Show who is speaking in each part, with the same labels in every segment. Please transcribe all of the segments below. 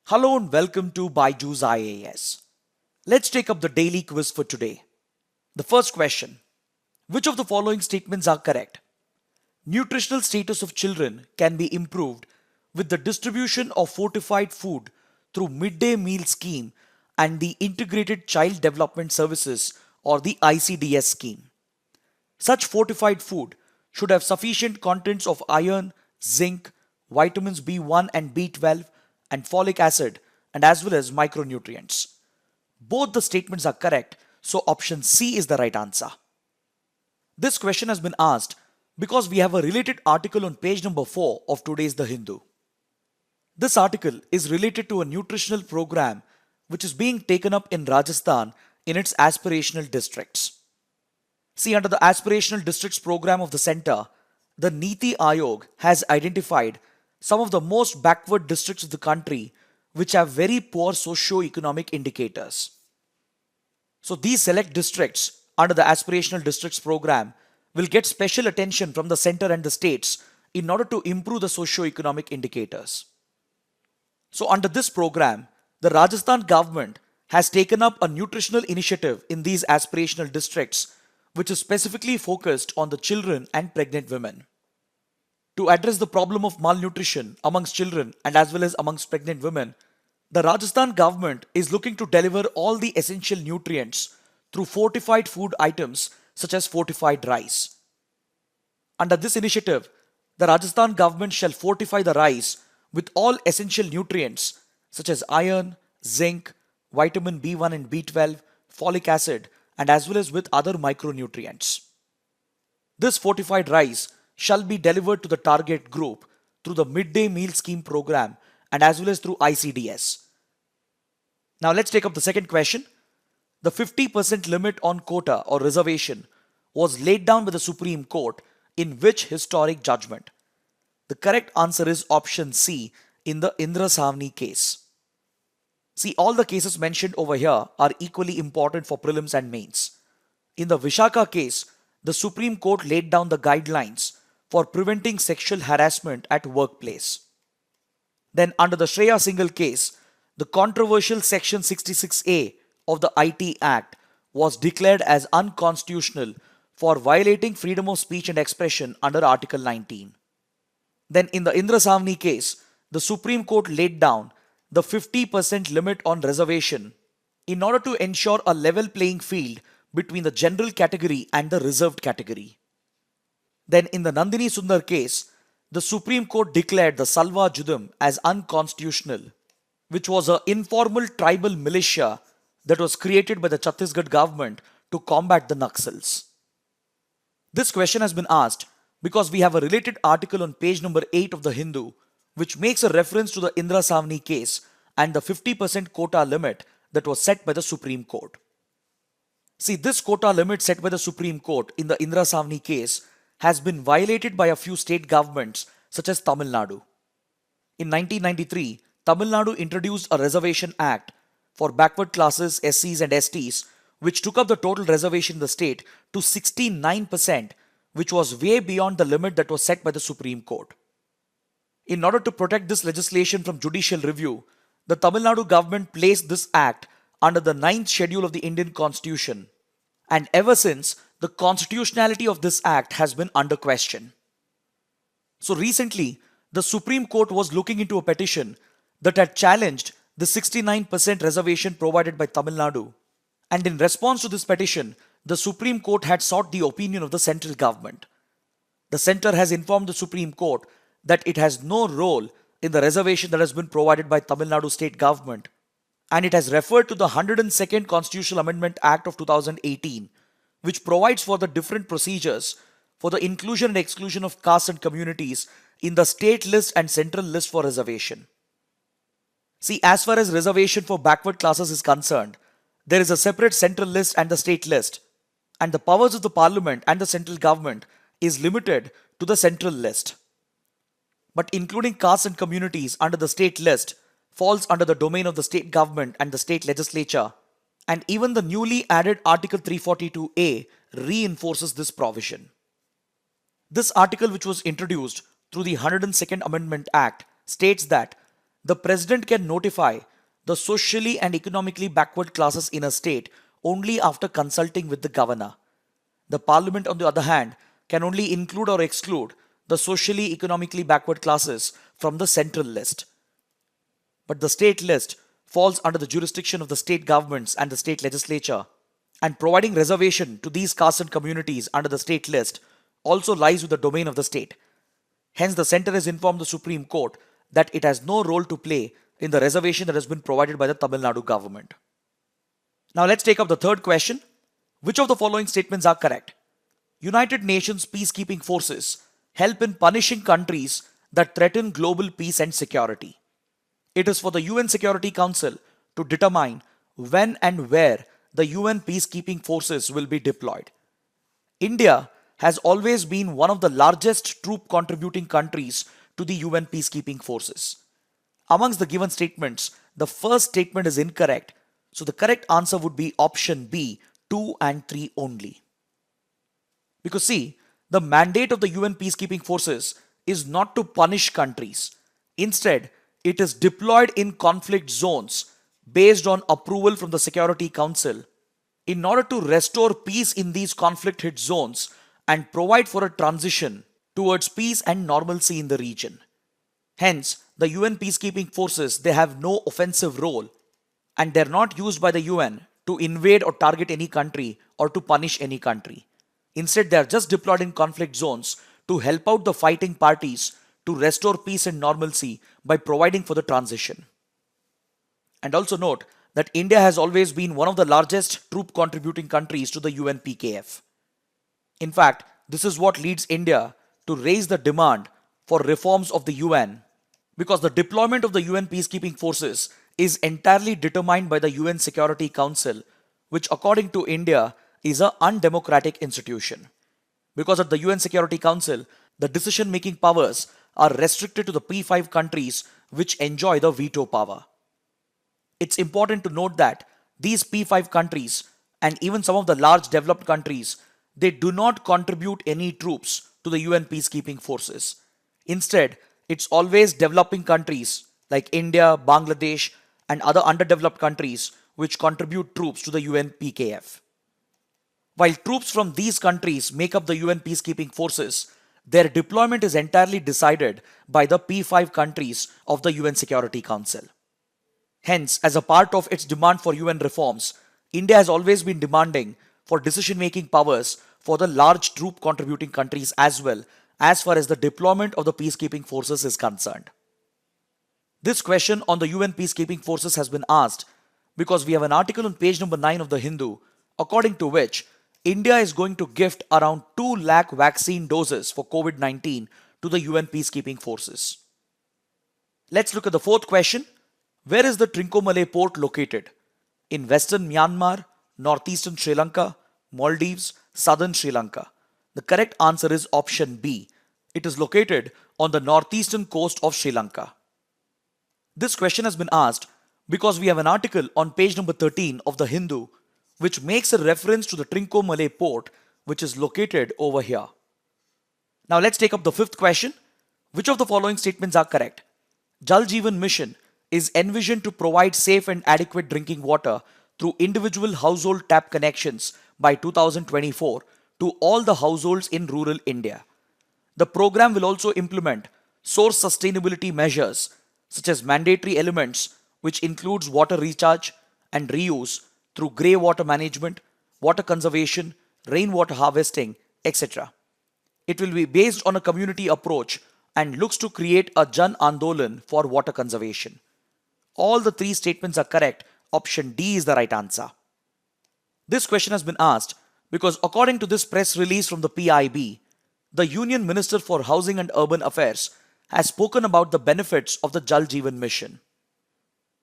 Speaker 1: Hello and welcome to Byju's IAS. Let's take up the daily quiz for today. The first question: which of the following statements are correct? Nutritional status of children can be improved with the distribution of fortified food through midday meal scheme and the Integrated Child Development Services or the ICDS scheme. Such fortified food should have sufficient contents of iron, zinc, vitamins B1 and B12, and folic acid, and as well as micronutrients. Both the statements are correct, so option C is the right answer. This question has been asked because we have a related article on page number 4 of today's The Hindu. This article is related to a nutritional program which is being taken up in Rajasthan in its aspirational districts. See, under the Aspirational Districts program of the center, the Niti Aayog has identified some of the most backward districts of the country which have very poor socio-economic indicators. So these select districts under the Aspirational Districts program will get special attention from the center and the states in order to improve the socio-economic indicators. So under this program, the Rajasthan government has taken up a nutritional initiative in these aspirational districts which is specifically focused on the children and pregnant women. To address the problem of malnutrition amongst children and as well as amongst pregnant women, the Rajasthan government is looking to deliver all the essential nutrients through fortified food items such as fortified rice. Under this initiative, the Rajasthan government shall fortify the rice with all essential nutrients such as iron, zinc, vitamin B1 and B12, folic acid, and as well as with other micronutrients. This fortified rice shall be delivered to the target group through the midday meal scheme program and as well as through ICDS. Now let's take up the second question. The 50% limit on quota or reservation was laid down by the Supreme Court in which historic judgment? The correct answer is option C in the Indra Savni case. See, all the cases mentioned over here are equally important for prelims and mains. In the Vishaka case, the Supreme Court laid down the guidelines for preventing sexual harassment at workplace. Then under the Shreya Singhal case, the controversial section 66A of the IT Act was declared as unconstitutional for violating freedom of speech and expression under Article 19. Then in the Indra Savni case, the Supreme Court laid down the 50% limit on reservation in order to ensure a level playing field between the general category and the reserved category. Then in the Nandini Sundar case, the Supreme Court declared the Salwa Judum as unconstitutional, which was an informal tribal militia that was created by the Chhattisgarh government to combat the Naxals. This question has been asked because we have a related article on page number 8 of the Hindu which makes a reference to the Indra Savni case and the 50% quota limit that was set by the Supreme Court. See, this quota limit set by the Supreme Court in the Indra Savni case has been violated by a few state governments such as Tamil Nadu. In 1993, Tamil Nadu introduced a reservation act for backward classes, SCs and STs, which took up the total reservation in the state to 69%, which was way beyond the limit that was set by the Supreme Court. In order to protect this legislation from judicial review, the Tamil Nadu government placed this act under the 9th schedule of the Indian Constitution. And ever since, the constitutionality of this act has been under question. So recently, the Supreme Court was looking into a petition that had challenged the 69% reservation provided by Tamil Nadu. And in response to this petition, the Supreme Court had sought the opinion of the central government. The center has informed the Supreme Court that it has no role in the reservation that has been provided by Tamil Nadu state government, and it has referred to the 102nd Constitutional Amendment Act of 2018, which provides for the different procedures for the inclusion and exclusion of castes and communities in the state list and central list for reservation. See, as far as reservation for backward classes is concerned, there is a separate central list and the state list, and the powers of the parliament and the central government is limited to the central list. But including castes and communities under the state list falls under the domain of the state government and the state legislature, and even the newly added Article 342A reinforces this provision. This article, which was introduced through the 102nd Amendment Act, states that The president can notify the socially and economically backward classes in a state only after consulting with the governor. The parliament, on the other hand, can only include or exclude the socially economically backward classes from the central list. But the state list falls under the jurisdiction of the state governments and the state legislature, and providing reservation to these castes and communities under the state list also lies with the domain of the state. Hence, the center has informed the Supreme Court that it has no role to play in the reservation that has been provided by the Tamil Nadu government. Now let's take up the third question. Which of the following statements are correct? United Nations peacekeeping forces help in punishing countries that threaten global peace and security. It is for the UN Security Council to determine when and where the UN peacekeeping forces will be deployed. India has always been one of the largest troop contributing countries to the UN peacekeeping forces. Amongst the given statements, the first statement is incorrect, so the correct answer would be option B, 2 and 3 only. Because see, the mandate of the UN peacekeeping forces is not to punish countries. Instead, it is deployed in conflict zones based on approval from the Security Council in order to restore peace in these conflict-hit zones and provide for a transition towards peace and normalcy in the region. Hence, the UN peacekeeping forces, they have no offensive role and they're not used by the UN to invade or target any country or to punish any country. Instead, they are just deployed in conflict zones to help out the fighting parties to restore peace and normalcy by providing for the transition. And also note that India has always been one of the largest troop contributing countries to the UN PKF. In fact, this is what leads India to raise the demand for reforms of the UN, because the deployment of the UN peacekeeping forces is entirely determined by the UN Security Council, which according to India is an undemocratic institution. Because at the UN Security Council, the decision-making powers are restricted to the P5 countries which enjoy the veto power. It's important to note that these P5 countries and even some of the large developed countries, they do not contribute any troops to the UN peacekeeping forces. Instead, it's always developing countries like India, Bangladesh, and other underdeveloped countries which contribute troops to the UN PKF. While troops from these countries make up the UN peacekeeping forces, their deployment is entirely decided by the P5 countries of the UN Security Council. Hence, as a part of its demand for UN reforms, India has always been demanding for decision-making powers for the large troop contributing countries as well, as far as the deployment of the peacekeeping forces is concerned. This question on the UN peacekeeping forces has been asked because we have an article on page number 9 of the Hindu, according to which India is going to gift around 2 lakh vaccine doses for COVID-19 to the UN peacekeeping forces. Let's look at the fourth question. Where is the Trincomalee port located? In western Myanmar, northeastern Sri Lanka, Maldives, southern Sri Lanka? The correct answer is option B. It is located on the northeastern coast of Sri Lanka. This question has been asked because we have an article on page number 13 of the Hindu which makes a reference to the Trincomalee port which is located over here. Now let's take up the fifth question. Which of the following statements are correct? Jal Jeevan Mission is envisioned to provide safe and adequate drinking water through individual household tap connections by 2024 to all the households in rural India. The program will also implement source sustainability measures such as mandatory elements which includes water recharge and reuse through grey water management, water conservation, rainwater harvesting, etc. It will be based on a community approach and looks to create a Jan Andolan for water conservation. All the three statements are correct. Option D is the right answer. This question has been asked because according to this press release from the PIB, the Union Minister for Housing and Urban Affairs has spoken about the benefits of the Jal Jeevan Mission.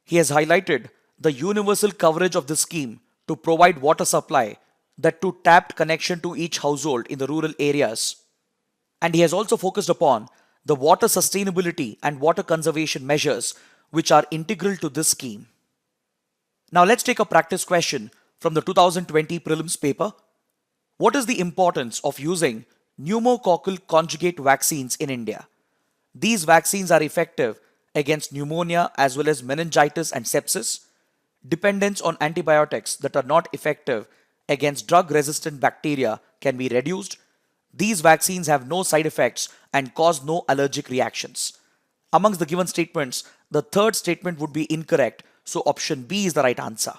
Speaker 1: He has highlighted the universal coverage of this scheme to provide water supply, that to tapped connection to each household in the rural areas. And he has also focused upon the water sustainability and water conservation measures which are integral to this scheme. Now let's take a practice question from the 2020 prelims paper. What is the importance of using pneumococcal conjugate vaccines in India? These vaccines are effective against pneumonia as well as meningitis and sepsis, dependence on antibiotics that are not effective against drug resistant bacteria can be reduced. These vaccines have no side effects and cause no allergic reactions. Amongst the given statements, the third statement would be incorrect, so option B is the right answer.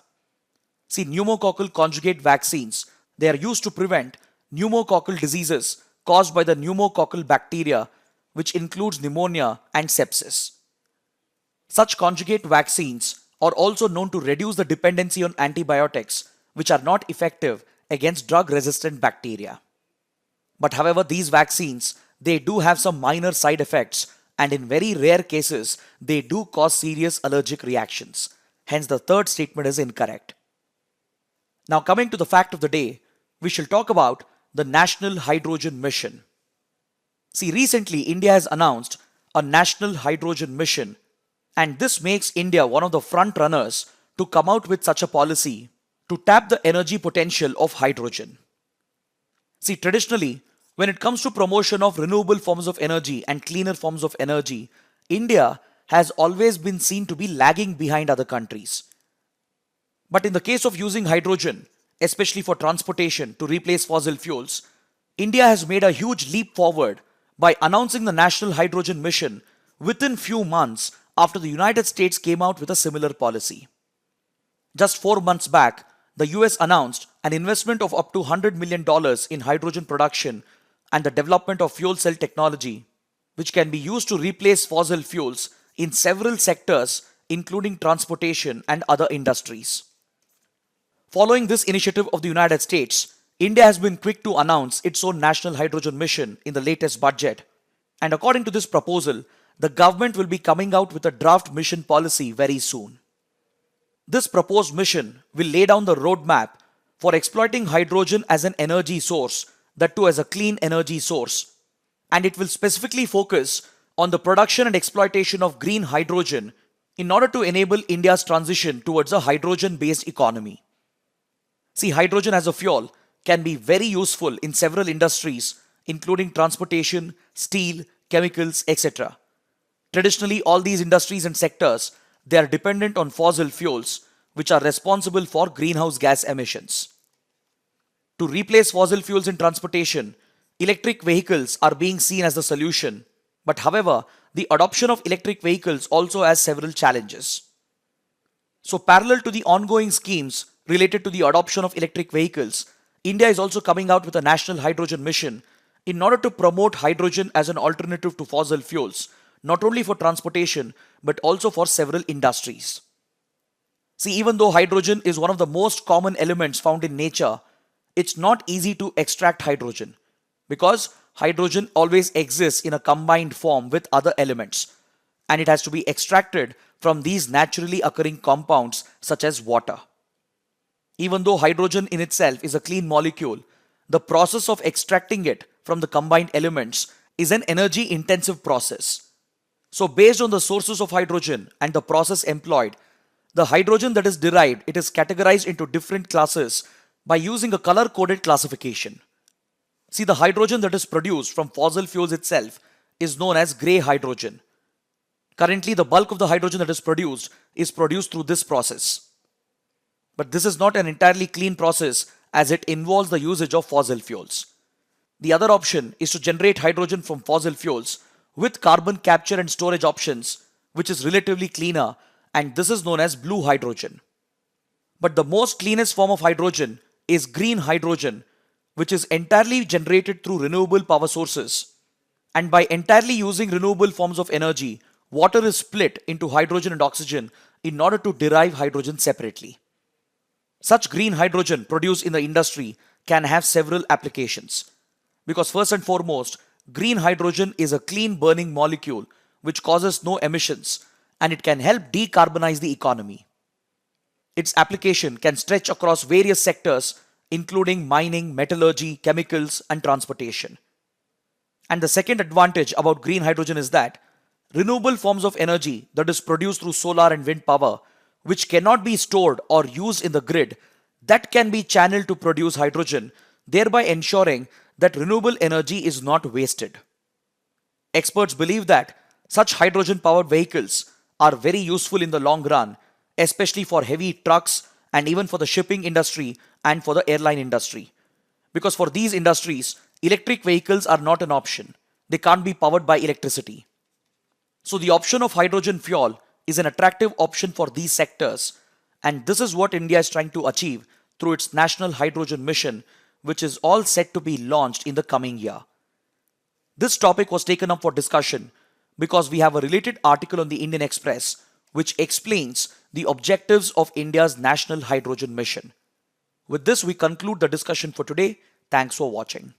Speaker 1: See, pneumococcal conjugate vaccines, they are used to prevent pneumococcal diseases caused by the pneumococcal bacteria, which includes pneumonia and sepsis. Such conjugate vaccines are also known to reduce the dependency on antibiotics, which are not effective against drug-resistant bacteria. But however, these vaccines, they do have some minor side effects, and in very rare cases, they do cause serious allergic reactions. Hence, the third statement is incorrect. Now, coming to the fact of the day, we shall talk about the National Hydrogen Mission. See, recently India has announced a National Hydrogen Mission, and this makes India one of the front runners to come out with such a policy to tap the energy potential of hydrogen. See, traditionally, when it comes to promotion of renewable forms of energy and cleaner forms of energy, India has always been seen to be lagging behind other countries. But in the case of using hydrogen, especially for transportation to replace fossil fuels, India has made a huge leap forward by announcing the National Hydrogen Mission within few months after the United States came out with a similar policy. Just 4 months back, the US announced an investment of up to $100 million in hydrogen production and the development of fuel cell technology, which can be used to replace fossil fuels in several sectors, including transportation and other industries. Following this initiative of the United States, India has been quick to announce its own National Hydrogen Mission in the latest budget. And according to this proposal, the government will be coming out with a draft mission policy very soon. This proposed mission will lay down the roadmap for exploiting hydrogen as an energy source, that too as a clean energy source. And it will specifically focus on the production and exploitation of green hydrogen in order to enable India's transition towards a hydrogen-based economy. See, hydrogen as a fuel can be very useful in several industries, including transportation, steel, chemicals, etc. Traditionally, all these industries and sectors, they are dependent on fossil fuels, which are responsible for greenhouse gas emissions. To replace fossil fuels in transportation, electric vehicles are being seen as the solution. But however, the adoption of electric vehicles also has several challenges. So parallel to the ongoing schemes related to the adoption of electric vehicles, India is also coming out with a National Hydrogen Mission in order to promote hydrogen as an alternative to fossil fuels, not only for transportation, but also for several industries. See, even though hydrogen is one of the most common elements found in nature, it's not easy to extract hydrogen because hydrogen always exists in a combined form with other elements, and it has to be extracted from these naturally occurring compounds such as water. Even though hydrogen in itself is a clean molecule, the process of extracting it from the combined elements is an energy-intensive process. So based on the sources of hydrogen and the process employed, the hydrogen that is derived, it is categorized into different classes by using a color-coded classification. See, the hydrogen that is produced from fossil fuels itself is known as grey hydrogen. Currently, the bulk of the hydrogen that is produced through this process. But this is not an entirely clean process as it involves the usage of fossil fuels. The other option is to generate hydrogen from fossil fuels with carbon capture and storage options, which is relatively cleaner, and this is known as blue hydrogen. But the most cleanest form of hydrogen is green hydrogen, which is entirely generated through renewable power sources. And by entirely using renewable forms of energy, water is split into hydrogen and oxygen in order to derive hydrogen separately. Such green hydrogen produced in the industry can have several applications. Because first and foremost, green hydrogen is a clean burning molecule which causes no emissions, and it can help decarbonize the economy. Its application can stretch across various sectors, including mining, metallurgy, chemicals, and transportation. And the second advantage about green hydrogen is that renewable forms of energy that is produced through solar and wind power, which cannot be stored or used in the grid, that can be channeled to produce hydrogen, thereby ensuring that renewable energy is not wasted. Experts believe that Such hydrogen powered vehicles are very useful in the long run, especially for heavy trucks and even for the shipping industry and for the airline industry. Because for these industries, electric vehicles are not an option. They can't be powered by electricity. So the option of hydrogen fuel is an attractive option for these sectors, and this is what India is trying to achieve through its National Hydrogen Mission, which is all set to be launched in the coming year. This topic was taken up for discussion because we have a related article on the Indian Express which explains the objectives of India's National Hydrogen Mission. With this, we conclude the discussion for today. Thanks for watching.